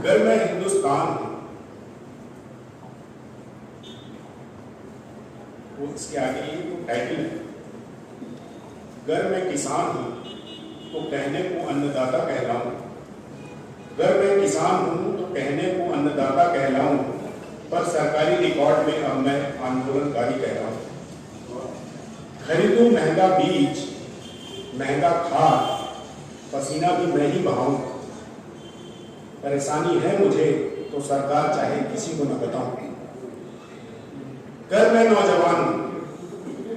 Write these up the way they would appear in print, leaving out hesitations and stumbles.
अगर मैं हिंदुस्तान हूं, वो इसके आगे ये तो टाइटल है। अगर मैं किसान हूं तो कहने को अन्नदाता कहलाऊं, अगर मैं किसान हूं तो कहने को अन्नदाता कहलाऊं, पर सरकारी रिकॉर्ड में अब मैं आंदोलनकारी कहलाऊं। खरीदूं महंगा बीज, महंगा खाद, पसीना भी मैं ही बहाऊं। परेशानी है मुझे तो सरकार चाहे किसी को न बताऊं। अगर मैं नौजवान हूं,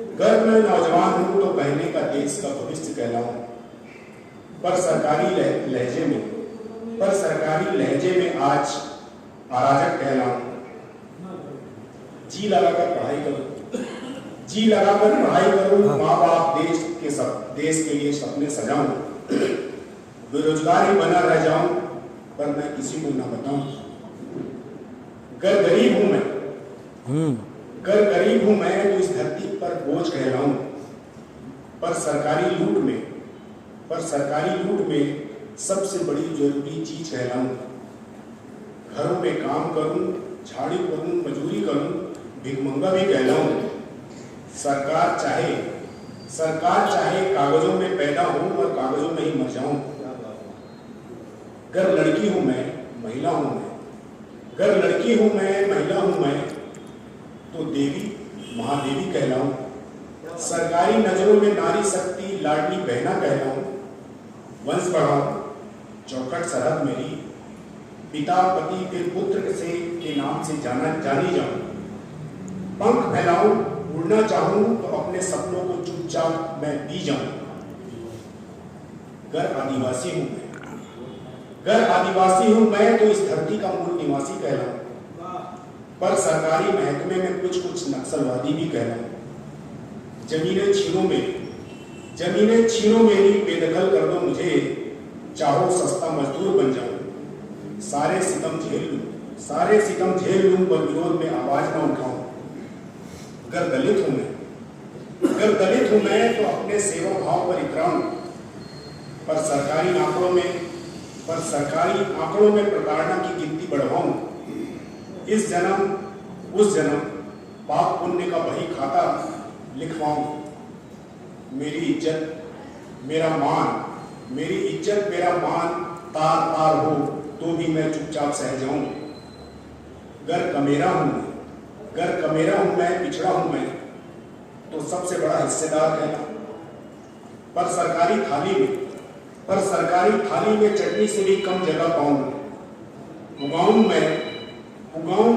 अगर मैं नौजवान हूं तो कहने का देश का भविष्य कहलाऊं, पर सरकारी लहजे में आज अराजक कहलाऊं। जी लगाकर पढ़ाई करूं, जी लगाकर पढ़ाई करूं, माँ बाप देश के लिए सपने सजाऊं। बेरोजगार ही बना रह जाऊं, पर मैं किसी को न बताऊं। अगर गरीब हूं मैं, अगर गरीब हूं मैं तो इस धरती पर बोझ कहलाऊं, पर सरकारी लूट में सबसे बड़ी जरूरी चीज कहलाऊं। घरों में काम करूं, झाड़ू करूं, मजदूरी करूं, भिखमंगा भी कहलाऊं। सरकार चाहे कागजों में पैदा हूं और कागजों में ही मर जाऊं। अगर लड़की हूं मैं, महिला हूं मैं, अगर लड़की हूं मैं, महिला हूं मैं, तो देवी महादेवी कहलाऊं। सरकारी नजरों में नारी शक्ति लाडली बहना कहलाऊं। वंश बढ़ाऊं, चौखट सरहद मेरी, पिता पति फिर पुत्र के नाम से जानी जाऊं। पंख फैलाऊं, उड़ना चाहूं तो अपने सपनों को चुपचाप मैं पी जाऊं। अगर आदिवासी हूं मैं तो इस धरती का मूल निवासी कहलाऊं, पर सरकारी महकमे में कुछ नक्सलवादी भी कहलाऊं। जमीनें छीनो मेरी, बेदखल कर दो मुझे, चाहो सस्ता मजदूर बन जाऊं। सारे सितम झेल लूं, पर विरोध में आवाज न उठाऊं। अगर दलित हूं मैं तो अपने सेवा भाव पर इतराऊं, पर सरकारी आंकड़ों में प्रताड़ना की गिनती बढ़वाऊं। इस जन्म उस जन्म पाप पुण्य का बही खाता लिखवाऊं। मेरी इज्जत मेरा मान तार हो तो भी मैं चुपचाप सह जाऊं। अगर कमेरा हूं मैं, पिछड़ा हूं मैं, तो सबसे बड़ा हिस्सेदार कहना। पर सरकारी थाली में चटनी से भी कम जगह पाऊं। उगाऊं मैं, बनाऊं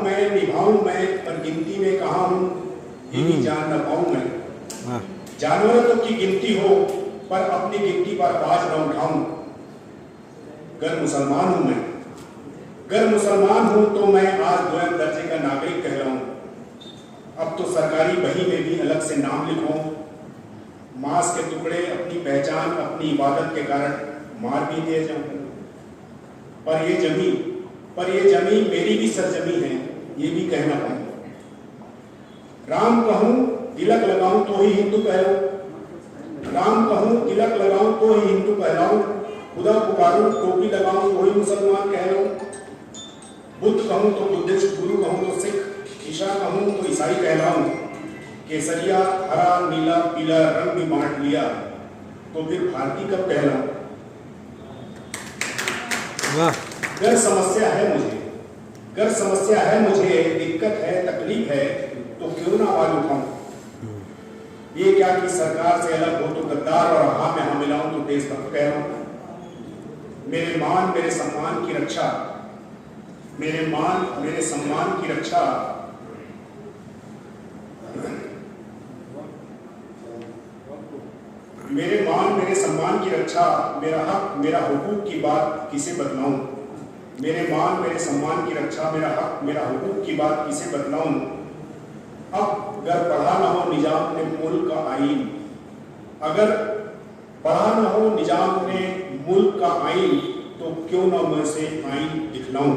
मैं, निभाऊं मैं, पर गिनती में कहां हूं ये भी जान न पाऊं मैं। जानवरों की गिनती हो, पर अपनी गिनती पर आवाज न उठाऊं। अगर मुसलमान हूं तो मैं आज द्वैत दर्जे का नागरिक कहलाऊं। अब तो सरकारी बही में भी अलग से नाम लिखवाऊं। मांस के टुकड़े अपनी पहचान, अपनी इबादत के कारण मार भी दिए जाऊं। पर ये जमीन मेरी भी सरजमी है, ये भी कहना पाऊं। राम कहूं, तिलक लगाऊं तो ही हिंदू कहलाऊं। खुदा पुकारूं, टोपी लगाऊं तो ही मुसलमान कहलाऊं। बुद्ध कहूं तो बुद्धिस्ट, गुरु कहूं तो सिख, ईसा कहूं तो ईसाई कहलाऊं। केसरिया हरा नीला पीला रंग भी बांट लिया, तो फिर भारतीय कब कहलाऊं। अगर समस्या है मुझे, दिक्कत है, तकलीफ है, तो क्यों ना आवाज उठाऊं। ये क्या कि सरकार से अलग हो तो गद्दार और हाँ में हाँ मिलाऊं तो देशभक्त कहलाऊं। मेरे मान मेरे सम्मान की रक्षा, मेरे सम्मान की रक्षा, मेरा हक मेरा हुकूक की बात किसे बतलाऊं। मेरे मान मेरे सम्मान की रक्षा, मेरा हक मेरा हुकूक की बात किसे बतलाऊं। अब अगर पढ़ा न हो निजाम ने मुल्क का आईन, तो क्यों न मैं से आईन दिखलाऊं।